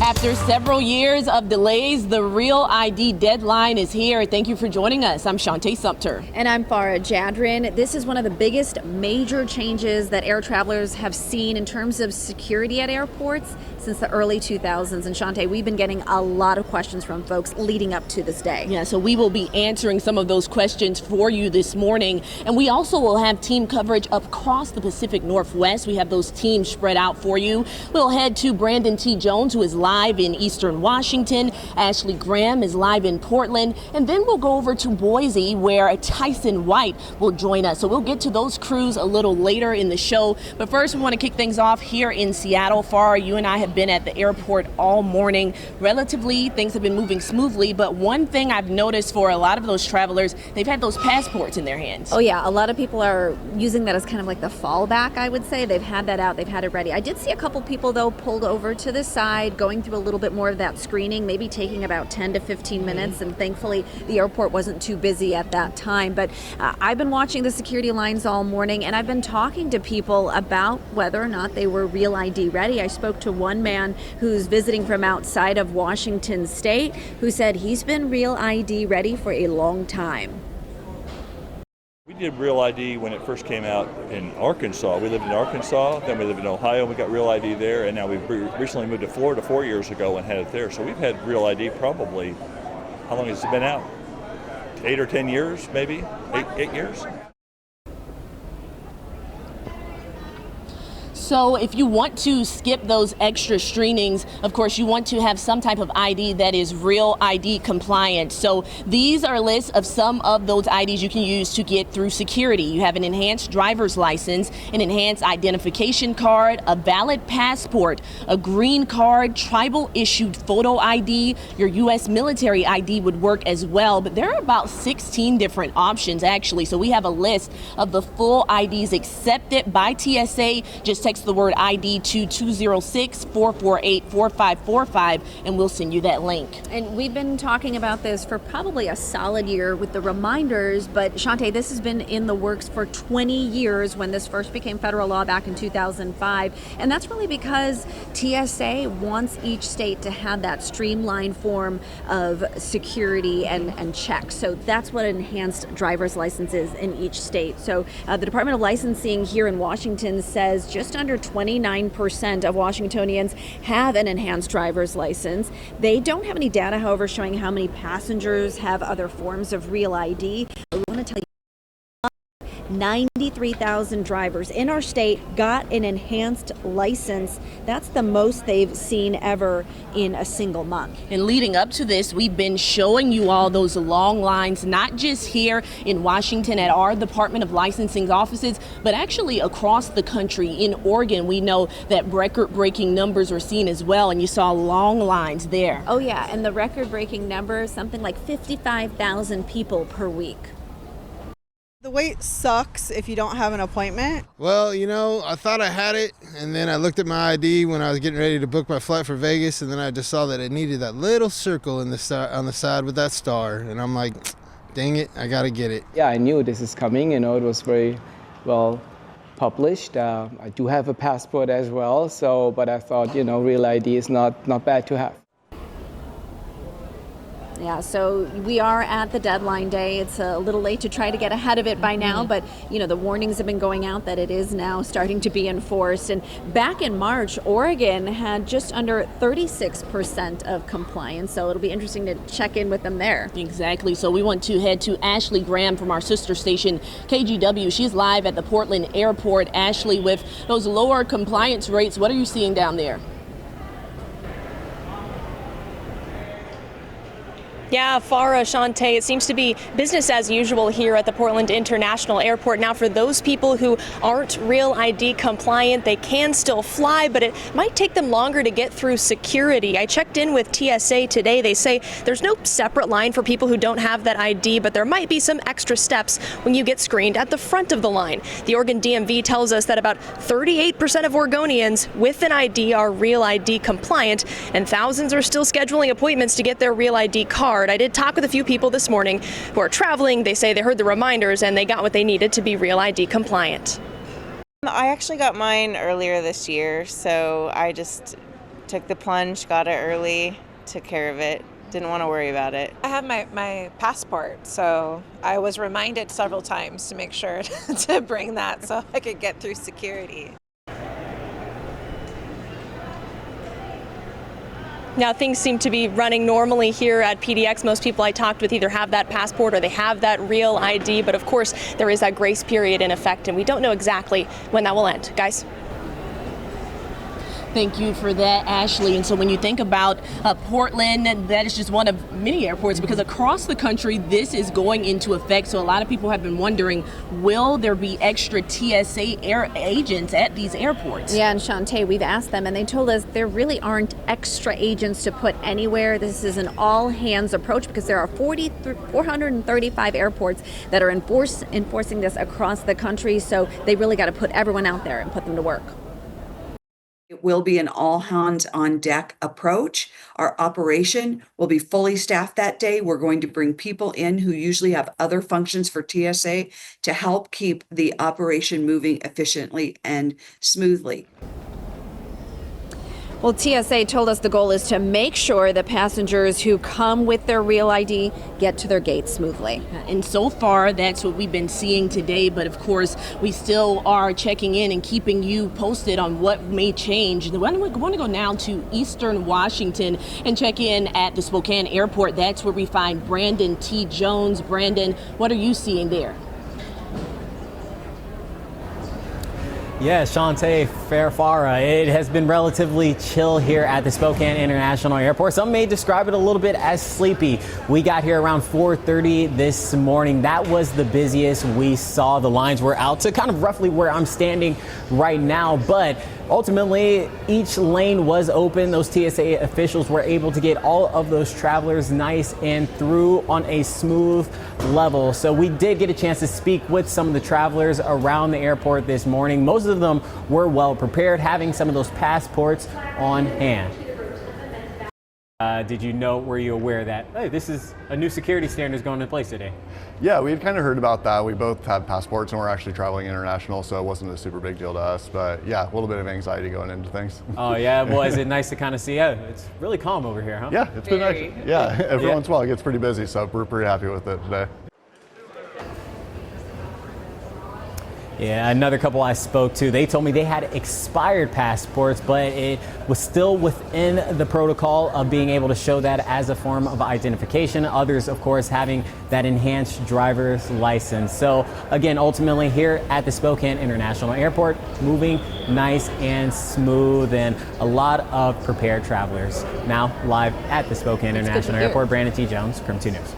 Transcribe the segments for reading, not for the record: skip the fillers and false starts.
After several years of delays, the Real ID deadline is here. Thank you for joining us. I'm Shantae Sumter. And I'm Farah Jadrin. This is one of the biggest major changes that air travelers have seen in terms of security at airports since the early 2000s. And Shantae, we've been getting a lot of questions from folks leading up to this day. Yeah, so we will be answering some of those questions for you this morning. And we also will have team coverage across the Pacific Northwest. We have those teams spread out for you. We'll head to Brandon T. Jones, who is live in Eastern Washington. Ashley Graham is live in Portland. And then we'll go over to Boise, where Tyson White will join us. So we'll get to those crews a little later in the show. But first, we want to kick things off here in Seattle. Farah, you and I have been at the airport all morning. Relatively, things have been moving smoothly. But one thing I've noticed for a lot of those travelers, they've had those passports in their hands. Oh yeah, a lot of people are using that as kind of like the fallback, I would say. They've had that out, they've had it ready. I did see a couple people though pulled over to the side, going through a little bit more of that screening, maybe taking about 10 to 15 minutes, and thankfully the airport wasn't too busy at that time. But I've been watching the security lines all morning, and I've been talking to people about whether or not they were Real ID ready. I spoke to one man who's visiting from outside of Washington State who said he's been Real ID ready for a long time. We did Real ID when it first came out in Arkansas. We lived in Arkansas, then we lived in Ohio, we got Real ID there, and now we've recently moved to Florida 4 years ago and had it there. So we've had Real ID probably, how long has it been out? 8 or 10 years, maybe? Eight years? So if you want to skip those extra screenings, of course, you want to have some type of ID that is Real ID compliant. So these are lists of some of those IDs you can use to get through security. You have an enhanced driver's license, an enhanced identification card, a valid passport, a green card, tribal issued photo ID, your U.S. military ID would work as well. But there are about 16 different options actually. So we have a list of the full IDs accepted by TSA. Just text the word ID to 206-448-4545 and we'll send you that link. And we've been talking about this for probably a solid year with the reminders, but Shantae, this has been in the works for 20 years when this first became federal law back in 2005. And that's really because TSA wants each state to have that streamlined form of security and checks. So that's what an enhanced driver's license is in each state. So the Department of Licensing here in Washington says just under 29% of Washingtonians have an enhanced driver's license. They don't have any data, however, showing how many passengers have other forms of Real ID. But we want to tell you 93,000 drivers in our state got an enhanced license. That's the most they've seen ever in a single month. And leading up to this, we've been showing you all those long lines, not just here in Washington at our Department of Licensing offices, but actually across the country. In Oregon, we know that record-breaking numbers were seen as well, and you saw long lines there. Oh yeah, and the record-breaking number, something like 55,000 people per week. The wait sucks if you don't have an appointment. Well, you know, I thought I had it, and then I looked at my ID when I was getting ready to book my flight for Vegas, and then I just saw that it needed that little circle in the on the side with that star, and I'm like, dang it, I gotta get it. Yeah, I knew this is coming. You know, it was very well published. I do have a passport as well, but I thought, you know, Real ID is not bad to have. Yeah, so we are at the deadline day. It's a little late to try to get ahead of it by now, but you know, the warnings have been going out that it is now starting to be enforced. And back in March, Oregon had just under 36% of compliance, so it'll be interesting to check in with them there. Exactly. So we want to head to Ashley Graham from our sister station, KGW. She's live at the Portland airport. Ashley, with those lower compliance rates, what are you seeing down there? Yeah, Farah, Shantae, it seems to be business as usual here at the Portland International Airport. Now, for those people who aren't Real ID compliant, they can still fly, but it might take them longer to get through security. I checked in with TSA today. They say there's no separate line for people who don't have that ID, but there might be some extra steps when you get screened at the front of the line. The Oregon DMV tells us that about 38% of Oregonians with an ID are Real ID compliant, and thousands are still scheduling appointments to get their Real ID card. I did talk with a few people this morning who are traveling. They say they heard the reminders and they got what they needed to be Real ID compliant. I actually got mine earlier this year, so I just took the plunge, got it early, took care of it. Didn't want to worry about it. I have my passport, so I was reminded several times to make sure to bring that so I could get through security. Now things seem to be running normally here at PDX. Most people I talked with either have that passport or they have that real ID, but of course there is that grace period in effect and we don't know exactly when that will end. Guys? Thank you for that, Ashley. And so when you think about Portland, that is just one of many airports because across the country, this is going into effect. So a lot of people have been wondering, will there be extra TSA air agents at these airports? Yeah, and Shantae, we've asked them and they told us there really aren't extra agents to put anywhere. This is an all-hands approach because there are 435 airports that are enforcing this across the country. So they really got to put everyone out there and put them to work. It will be an all hands on deck approach. Our operation will be fully staffed that day. We're going to bring people in who usually have other functions for TSA to help keep the operation moving efficiently and smoothly. Well, TSA told us the goal is to make sure that passengers who come with their real ID get to their gate smoothly. And so far, that's what we've been seeing today. But of course, we still are checking in and keeping you posted on what may change. We want to go now to Eastern Washington and check in at the Spokane airport. That's where we find Brandon T. Jones. Brandon, what are you seeing there? Yeah, Shantae, Farah, it has been relatively chill here at the Spokane International Airport. Some may describe it a little bit as sleepy. We got here around 4:30 this morning. That was the busiest we saw. The lines were out to kind of roughly where I'm standing right now, but ultimately each lane was open. Those TSA officials were able to get all of those travelers nice and through on a smooth level. So we did get a chance to speak with some of the travelers around the airport this morning. Most of them were well prepared, having some of those passports on hand. Were you aware that, hey, this is a new security standard is going into place today? Yeah, we had kind of heard about that. We both had passports and we're actually traveling international, so it wasn't a super big deal to us. But yeah, a little bit of anxiety going into things. Oh yeah, well, is it nice to kind of see? Yeah, it's really calm over here, huh? Yeah, it's been nice. Yeah, every once in a while it gets pretty busy, so we're pretty happy with it today. Yeah, another couple I spoke to, they told me they had expired passports, but it was still within the protocol of being able to show that as a form of identification. Others, of course, having that enhanced driver's license. So again, ultimately here at the Spokane International Airport, moving nice and smooth and a lot of prepared travelers. Now live at the Spokane International Airport, Brandon T. Jones, KRIM 2 News.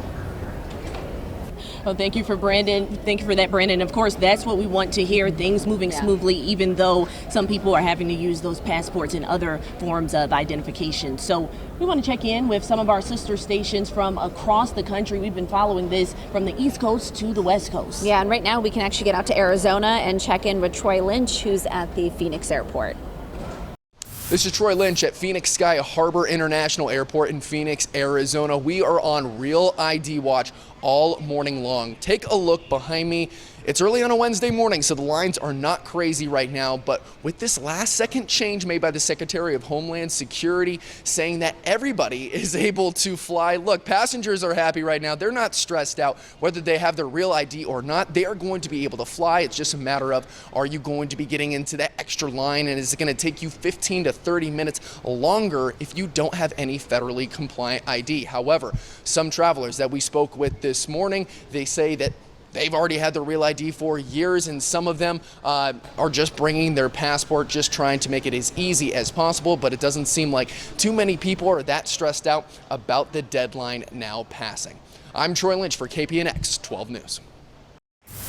Well, thank you for that, Brandon. Of course, that's what we want to hear, things moving smoothly, even though some people are having to use those passports and other forms of identification. So we want to check in with some of our sister stations from across the country. We've been following this from the East Coast to the West Coast. Yeah, and right now we can actually get out to Arizona and check in with Troy Lynch, who's at the Phoenix airport. This is Troy Lynch at Phoenix Sky Harbor International Airport in Phoenix, Arizona. We are on Real ID watch all morning long. Take a look behind me. It's early on a Wednesday morning, so the lines are not crazy right now, but with this last second change made by the Secretary of Homeland Security saying that everybody is able to fly, look, passengers are happy right now. They're not stressed out whether they have their real ID or not. They are going to be able to fly. It's just a matter of, are you going to be getting into that extra line, and is it going to take you 15 to 30 minutes longer if you don't have any federally compliant ID? However, some travelers that we spoke with this morning, they say that they've already had their real ID for years, and some of them are just bringing their passport, just trying to make it as easy as possible, but it doesn't seem like too many people are that stressed out about the deadline now passing. I'm Troy Lynch for KPNX 12 News.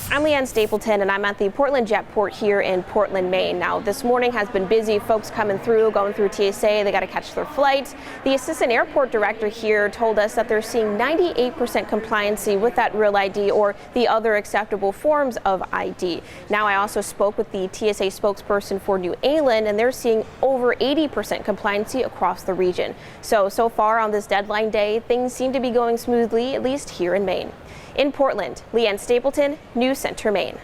I'm Leanne Stapleton, and I'm at the Portland Jetport here in Portland, Maine. Now, this morning has been busy. Folks coming through, going through TSA. They got to catch their flights. The assistant airport director here told us that they're seeing 98% compliancy with that real ID or the other acceptable forms of ID. Now, I also spoke with the TSA spokesperson for New England, and they're seeing over 80% compliancy across the region. So far on this deadline day, things seem to be going smoothly, at least here in Maine. In Portland, Leanne Stapleton, News Center, Maine.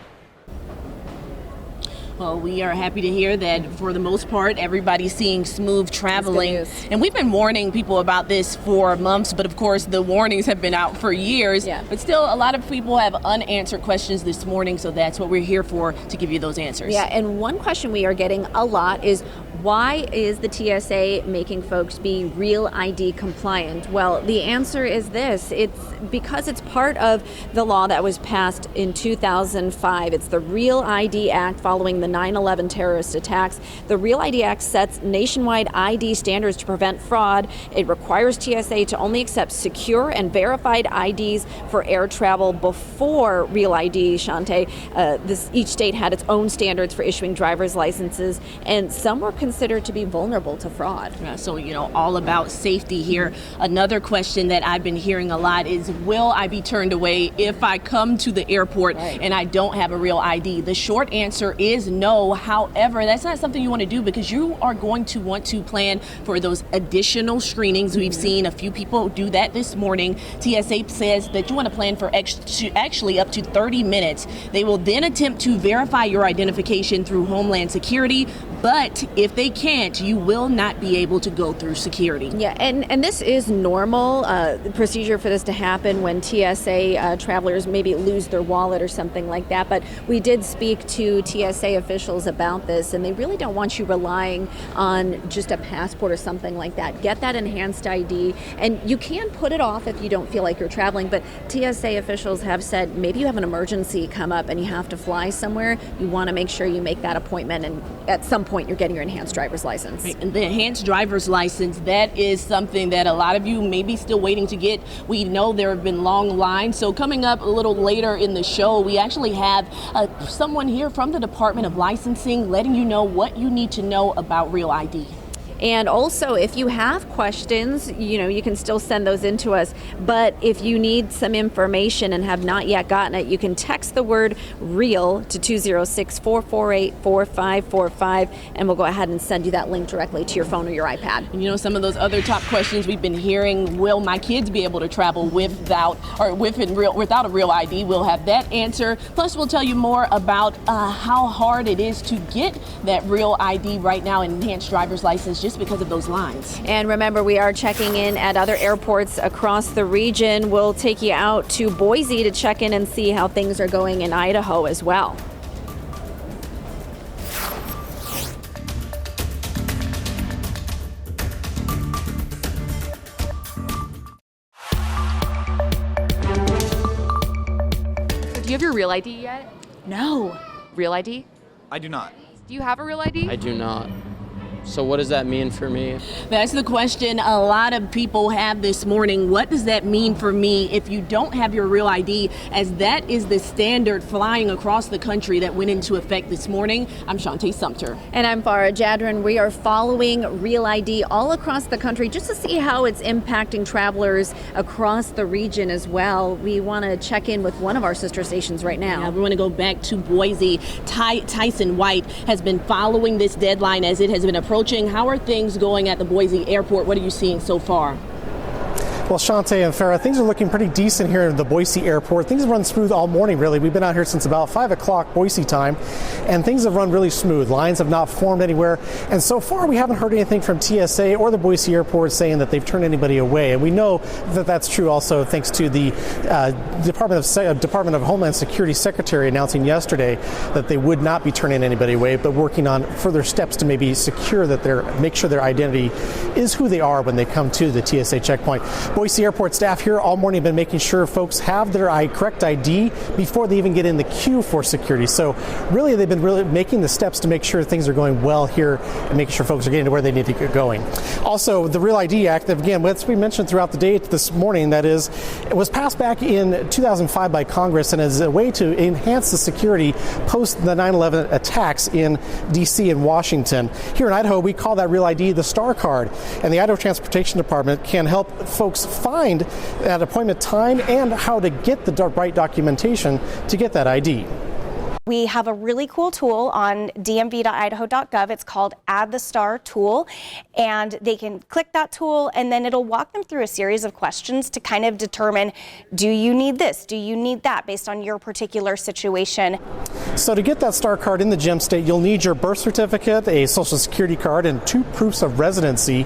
Well, we are happy to hear that for the most part, everybody's seeing smooth traveling. And we've been warning people about this for months, but of course the warnings have been out for years. Yeah. But still, a lot of people have unanswered questions this morning, so that's what we're here for, to give you those answers. Yeah, and one question we are getting a lot is, why is the TSA making folks be Real ID compliant? Well, the answer is this. It's because it's part of the law that was passed in 2005. It's the Real ID Act following the 9/11 terrorist attacks. The Real ID Act sets nationwide ID standards to prevent fraud. It requires TSA to only accept secure and verified IDs for air travel before Real ID, Shantae. Each state had its own standards for issuing driver's licenses, and some were considered to be vulnerable to fraud. Yeah, so, all about safety here. Another question that I've been hearing a lot is, will I be turned away if I come to the airport and I don't have a Real ID? The short answer is no. However, that's not something you want to do, because you are going to want to plan for those additional screenings. We've seen a few people do that this morning. TSA says that you want to plan for actually up to 30 minutes. They will then attempt to verify your identification through Homeland Security, but if they can't, you will not be able to go through security. Yeah, and this is normal procedure for this to happen when TSA travelers maybe lose their wallet or something like that. But we did speak to TSA officials about this, and they really don't want you relying on just a passport or something like that. Get that enhanced ID, and you can put it off if you don't feel like you're traveling. But TSA officials have said, maybe you have an emergency come up and you have to fly somewhere. You want to make sure you make that appointment, and at some point you're getting your enhanced driver's license. Right. And the enhanced driver's license, that is something that a lot of you may be still waiting to get. We know there have been long lines. So coming up a little later in the show, we actually have someone here from the Department of Licensing letting you know what you need to know about Real ID. And also, if you have questions, you can still send those in to us. But if you need some information and have not yet gotten it, you can text the word REAL to 206-448-4545, and we'll go ahead and send you that link directly to your phone or your iPad. And some of those other top questions we've been hearing, will my kids be able to travel without a Real ID? We'll have that answer. Plus, we'll tell you more about how hard it is to get that Real ID right now, and enhanced driver's license, just because of those lines. And remember, we are checking in at other airports across the region. We'll take you out to Boise to check in and see how things are going in Idaho as well. Do you have your Real ID yet? No. Real ID? I do not. Do you have a Real ID? I do not. So what does that mean for me? That's the question a lot of people have this morning. What does that mean for me if you don't have your Real ID, as that is the standard flying across the country that went into effect this morning? I'm Shantae Sumter. And I'm Farah Jadran. We are following Real ID all across the country just to see how it's impacting travelers across the region as well. We want to check in with one of our sister stations right now. Yeah, we want to go back to Boise. Tyson White has been following this deadline as it has been approaching. How are things going at the Boise airport? What are you seeing so far? Well, Shantae and Farah, things are looking pretty decent here at the Boise airport. Things have run smooth all morning, really. We've been out here since about 5 o'clock Boise time, and things have run really smooth. Lines have not formed anywhere, and so far we haven't heard anything from TSA or the Boise airport saying that they've turned anybody away. And we know that that's true also thanks to the Department of Homeland Security Secretary announcing yesterday that they would not be turning anybody away, but working on further steps to maybe secure that make sure their identity is who they are when they come to the TSA checkpoint. Boise Airport staff here all morning have been making sure folks have their correct ID before they even get in the queue for security. So really, they've been really making the steps to make sure things are going well here and making sure folks are getting to where they need to get going. Also, the Real ID Act, again, as we mentioned throughout the day this morning, that is, it was passed back in 2005 by Congress and is a way to enhance the security post the 9/11 attacks in D.C. and Washington. Here in Idaho, we call that Real ID the STAR card, and the Idaho Transportation Department can help folks find that appointment time and how to get the right documentation to get that ID. We have a really cool tool on dmv.idaho.gov. It's called Add the Star tool, and they can click that tool and then it'll walk them through a series of questions to kind of determine, do you need this? Do you need that based on your particular situation? So to get that STAR card in the gem state, you'll need your birth certificate, a social security card, and 2 proofs of residency,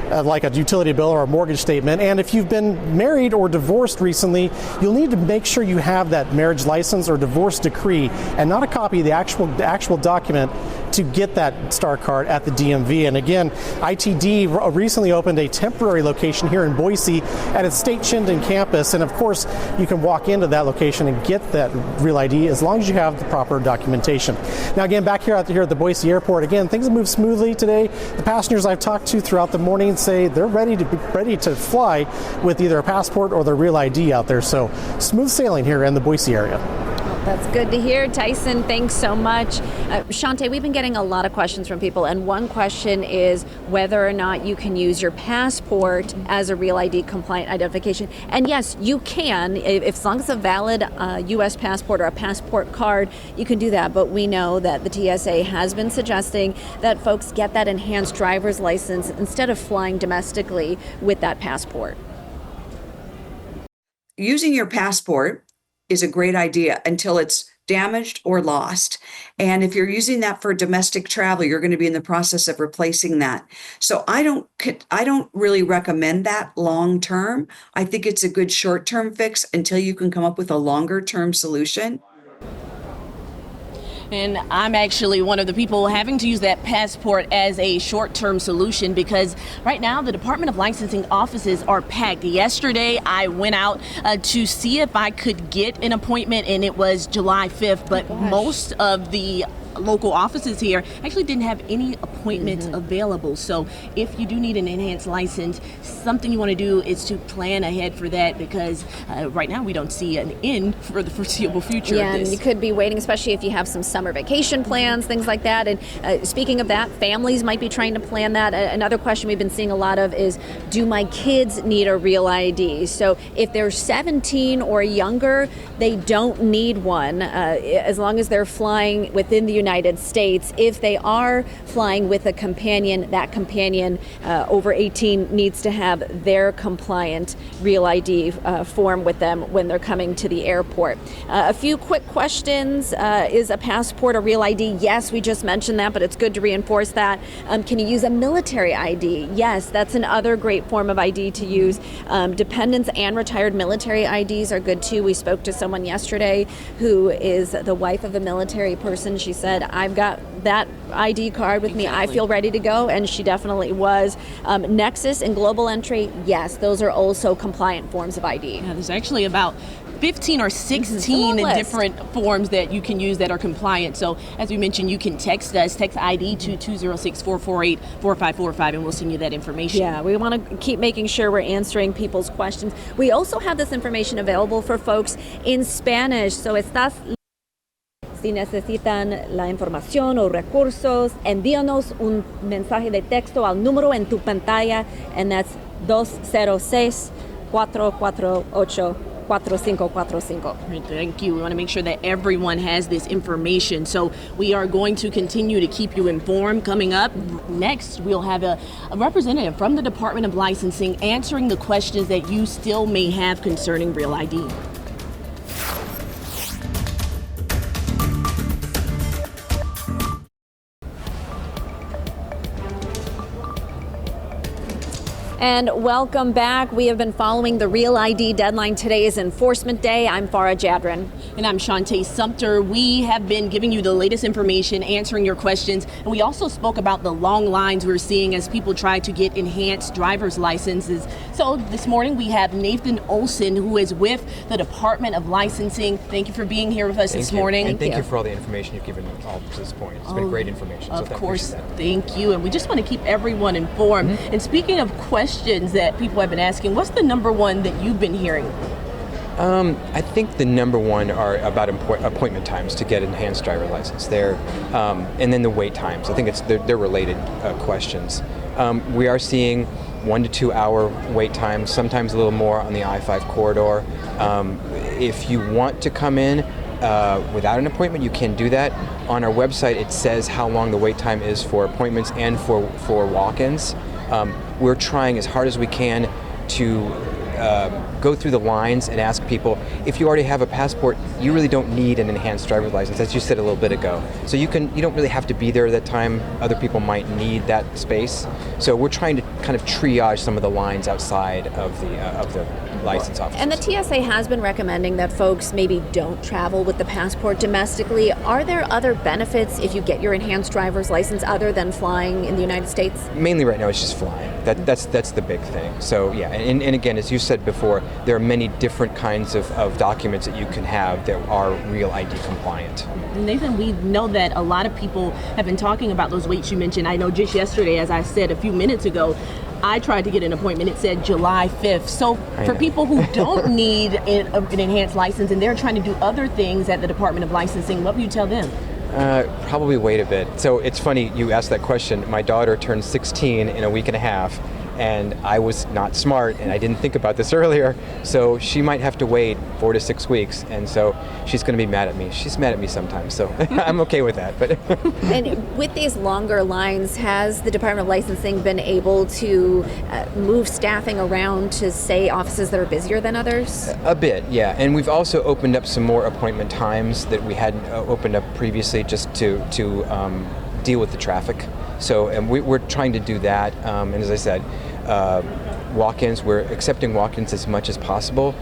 like a utility bill or a mortgage statement. And if you've been married or divorced recently, you'll need to make sure you have that marriage license or divorce decree and not a copy of the actual document to get that STAR card at the DMV. And again, ITD recently opened a temporary location here in Boise at its State Chinden campus. And of course, you can walk into that location and get that Real ID as long as you have the proper documentation. Now again, back here at the Boise airport, again, things have moved smoothly today. The passengers I've talked to throughout the morning say they're ready to fly with either a passport or their Real ID out there. So smooth sailing here in the Boise area. That's good to hear. Tyson, thanks so much. Shante, we've been getting a lot of questions from people, and one question is whether or not you can use your passport as a Real ID compliant identification. And yes, you can. If as long as it's a valid U.S. passport or a passport card, you can do that. But we know that the TSA has been suggesting that folks get that enhanced driver's license instead of flying domestically with that passport. Using your passport is a great idea until it's damaged or lost. And if you're using that for domestic travel, you're going to be in the process of replacing that. So I don't really recommend that long term. I think it's a good short-term fix until you can come up with a longer-term solution. And I'm actually one of the people having to use that passport as a short-term solution because right now the Department of Licensing offices are packed. Yesterday I went out to see if I could get an appointment, and it was July 5th, but most of the local offices here actually didn't have any appointments available. So if you do need an enhanced license, something you want to do is to plan ahead for that, because right now we don't see an end for the foreseeable future. Yeah, of this. and you could be waiting, especially if you have some summer vacation plans, things like that. And speaking of that, families might be trying to plan that. Another question we've been seeing a lot of is, do my kids need a Real ID? So if they're 17 or younger, they don't need one as long as they're flying within the United States. If they are flying with a companion, that companion over 18 needs to have their compliant Real ID form with them when they're coming to the airport. A few quick questions. Is a passport a Real ID? Yes, we just mentioned that, but it's good to reinforce that. Can you use a military ID? Yes, that's another great form of ID to use. Dependents and retired military IDs are good too. We spoke to someone yesterday who is the wife of a military person. She said, I've got that ID card with me. I feel ready to go, and she definitely was. Nexus and Global Entry, yes, those are also compliant forms of ID. Yeah, there's actually about 15 or 16 different forms that you can use that are compliant. So as we mentioned, you can text us, text ID to 206-448-4545, and we'll send you that information. Yeah, we want to keep making sure we're answering people's questions. We also have this information available for folks in Spanish. So si necesitan la información o recursos, envíanos un mensaje de texto al número en tu pantalla, and that's 206-448-4545. Thank you. We want to make sure that everyone has this information. So we are going to continue to keep you informed. Coming up next, we'll have a representative from the Department of Licensing answering the questions that you still may have concerning Real ID. And welcome back. We have been following the Real ID deadline. Today is Enforcement Day. I'm Farah Jadrin. And I'm Shante Sumter. We have been giving you the latest information, answering your questions. And we also spoke about the long lines we're seeing as people try to get enhanced driver's licenses. So this morning we have Nathan Olson, who is with the Department of Licensing. Thank you for being here with us this morning. And thank you for all the information you've given all to this point. It's been great information. Of course, thank you. And we just want to keep everyone informed. And speaking of questions that people have been asking, what's the number one that you've been hearing? I think the number one are about appointment times to get enhanced driver license. And then the wait times. I think they're related questions. We are seeing 1 to 2 hour wait times, sometimes a little more on the I-5 corridor. If you want to come in without an appointment, you can do that. On our website, it says how long the wait time is for appointments and for walk-ins. We're trying as hard as we can to go through the lines and ask people, if you already have a passport, you really don't need an enhanced driver's license, as you said a little bit ago. So you don't really have to be there at that time. Other people might need that space. So we're trying to kind of triage some of the lines outside of the license offices. And the TSA has been recommending that folks maybe don't travel with the passport domestically. Are there other benefits if you get your enhanced driver's license other than flying in the United States? Mainly right now it's just flying. That's the big thing. So yeah, and again, as you said before, there are many different kinds of documents that you can have that are Real ID compliant. Nathan, we know that a lot of people have been talking about those weights you mentioned. I know just yesterday, as I said a few minutes ago, I tried to get an appointment. It said July 5th. So for people who don't need an enhanced license and they're trying to do other things at the Department of Licensing, what would you tell them? Probably wait a bit. So it's funny you asked that question. My daughter turned 16 in a week and a half, and I was not smart, and I didn't think about this earlier, so she might have to wait 4 to 6 weeks, and so she's going to be mad at me. She's mad at me sometimes, so I'm okay with that. But And with these longer lines, has the Department of Licensing been able to move staffing around to, say, offices that are busier than others? A bit, yeah. And we've also opened up some more appointment times that we hadn't opened up previously, just to deal with the traffic. So, and we're trying to do that. And as I said, walk-ins, we're accepting walk-ins as much as possible.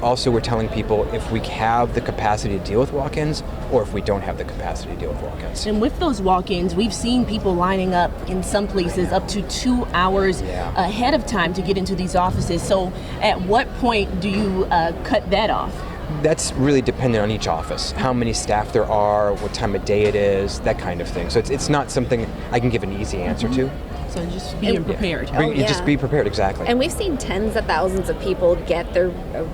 Also, we're telling people if we have the capacity to deal with walk-ins or if we don't have the capacity to deal with walk-ins. And with those walk-ins, we've seen people lining up in some places up to 2 hours ahead of time to get into these offices. So at what point do you cut that off? That's really dependent on each office, how many staff there are, what time of day it is, that kind of thing. So it's not something I can give an easy answer to. So just being prepared. Just be prepared, exactly. And we've seen tens of thousands of people get their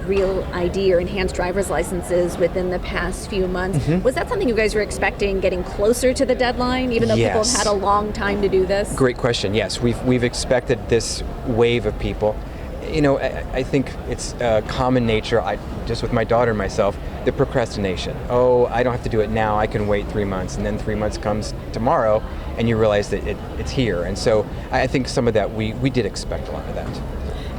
Real ID or enhanced driver's licenses within the past few months. Was that something you guys were expecting, getting closer to the deadline, even though people have had a long time to do this? Great question. Yes, we've expected this wave of people. You know, I think it's common nature, just with my daughter and myself, the procrastination. Oh, I don't have to do it now, I can wait 3 months, and then 3 months comes tomorrow, and you realize that it's here. And so I think some of that, we did expect a lot of that.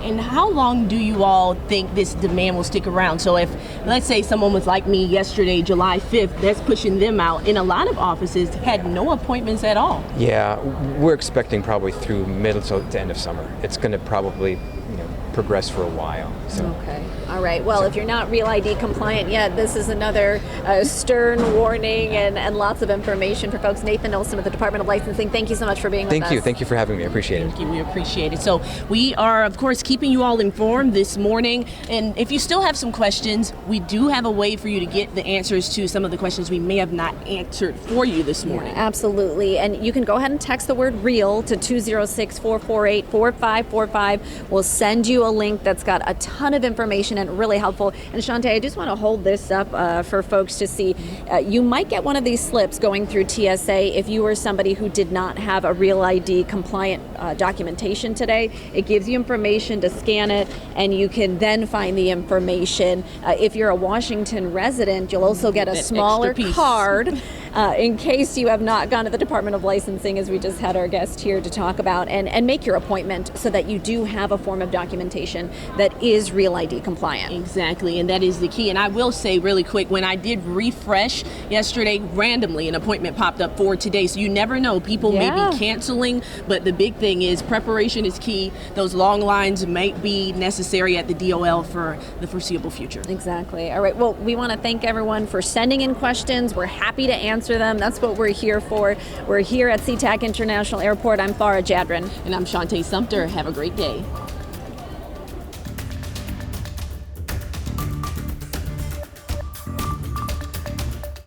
And how long do you all think this demand will stick around? So if, let's say someone was like me yesterday, July 5th, that's pushing them out. And a lot of offices had no appointments at all. Yeah, we're expecting probably through middle to end of summer. It's going to probably, progress for a while. So. Okay. All right. Well, if you're not Real ID compliant yet, this is another stern warning and lots of information for folks. Nathan Olson with the Department of Licensing, thank you so much for being with us. Thank you. Thank you for having me. I appreciate it. Thank you. We appreciate it. So we are, of course, keeping you all informed this morning. And if you still have some questions, we do have a way for you to get the answers to some of the questions we may have not answered for you this morning. Yeah, absolutely. And you can go ahead and text the word REAL to 206-448-4545. We'll send you a link that's got a ton of information and really helpful. And Shantae, I just want to hold this up for folks to see. You might get one of these slips going through TSA if you were somebody who did not have a Real ID compliant documentation today. It gives you information to scan it, and you can then find the information. If you're a Washington resident, you'll also get a smaller card in case you have not gone to the Department of Licensing, as we just had our guest here to talk about, and make your appointment so that you do have a form of documentation that is Real ID compliant. Exactly, and that is the key. And I will say really quick, when I did refresh yesterday, randomly an appointment popped up for today. So you never know, people may be canceling, but the big thing is preparation is key. Those long lines might be necessary at the DOL for the foreseeable future. Exactly. All right, well, we want to thank everyone for sending in questions. We're happy to answer them. That's what we're here for. We're here at SeaTac International Airport. I'm Farah Jadrin. And I'm Shantae Sumter. Have a great day.